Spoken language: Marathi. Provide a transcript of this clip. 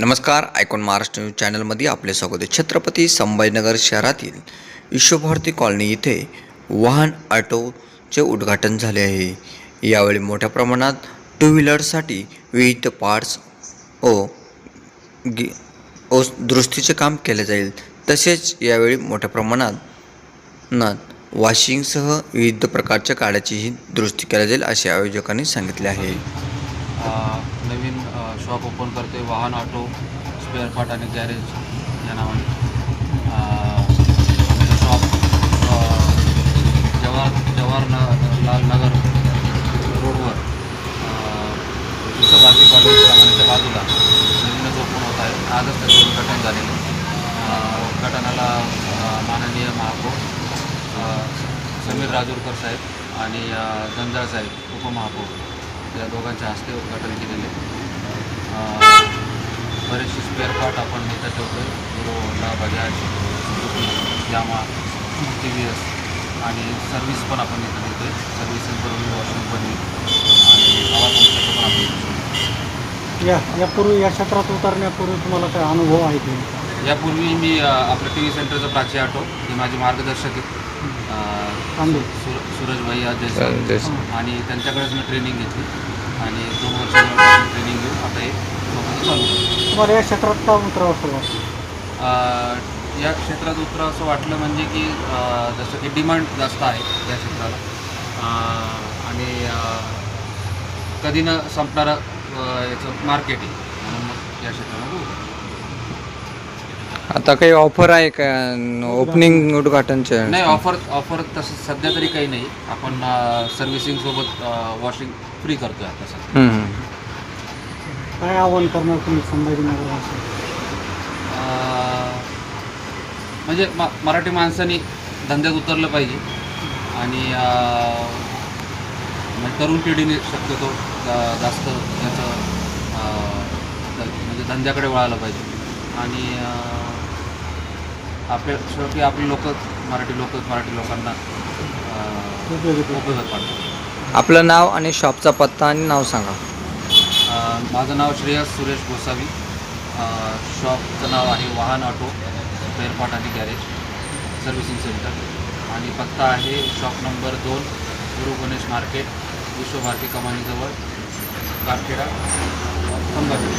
नमस्कार, आयकॉन महाराष्ट्र न्यूज चॅनलमध्ये आपले स्वागत आहे. छत्रपती संभाजीनगर शहरातील विश्वभारती कॉलनी येथे वाहन ऑटोचे उद्घाटन झाले आहे. यावेळी मोठ्या प्रमाणात टू व्हीलरसाठी विविध पार्ट्स व दुरुस्तीचे काम केले जाईल. तसेच यावेळी मोठ्या प्रमाणात वॉशिंगसह विविध प्रकारच्या गाड्यांचीही दुरुस्ती केली जाईल असे आयोजकांनी सांगितले आहे. नवीन शॉप ओपन करते वाहन ऑटो स्पेअर पार्ट आणि गॅरेज या नावाने. शॉप जवाहरलाल नगर रोडवर विश्वभारती कॉलेजच्या बाजूला नवीनच ओपन होत आहे. आजच त्याचं उद्घाटन झालेलं. उद्घाटनाला माननीय महापौर समीर राजूरकर साहेब आणि जंजाळ साहेब उपमहापौर या दोघांच्या हस्ते उद्घाटन केलेले. बरेचसे स्पेअर पार्ट आपण इथं ठेवतो आहे. Hero Honda, Bajaj, Suzuki, Yamaha, TVS आणि सर्व्हिस पण आपण इथं देतो आहे. सर्व्हिस सेंटर वॉशिंग पण आणि हवा पंपाचं पण आपण यापूर्वी या क्षेत्रात उतरण्यापूर्वी तुम्हाला काय अनुभव आहे की? यापूर्वी मी आपलं TV सेंटरचं प्राची ऑटो हे माझे मार्गदर्शक आहेत. सूरजभाई जयस्वाल आणि त्यांच्याकडेच मी ट्रेनिंग घेतली आणि 2 वर्षांपासून ट्रेनिंग घेऊन आता हे स्वतःचं चालू आहे. तुम्हाला या क्षेत्रात का उतरावं असं वाटतं? या क्षेत्रात उतरावं असं वाटलं म्हणजे की जसं की डिमांड जास्त आहे या क्षेत्राला आणि कधी न संपणारं याचं मार्केट आहे म्हणून मग या क्षेत्रामध्ये उतरलं. आता काही ऑफर आहे का ओपनिंग उद्घाटनचे? नाही, ऑफर तसं सध्या तरी काही नाही. आपण सर्व्हिसिंगसोबत वॉशिंग फ्री करतो आहे आता सध्या. काय आव्हान करणार तुम्ही संभाजीनगर? म्हणजे मराठी माणसांनी धंद्यात उतरलं पाहिजे आणि तरुण पिढीने शक्यतो जास्त त्याचं म्हणजे धंद्याकडे वळालं पाहिजे आणि शेवटी आपले मराठी लोकांना उपयोगात पडतात. आपलं नाव आणि शॉपचा पत्ता आणि नाव सांगा. माझं नाव श्रेयस सुरेश गोसावी. शॉपचं नाव आहे वाहन ऑटो स्पेअर पार्ट आणि गॅरेज सर्व्हिसिंग सेंटर आणि पत्ता आहे शॉप नंबर 2 गुरु गणेश मार्केट विश्वभारती कमानीजवळ कारखेडा संभाजी.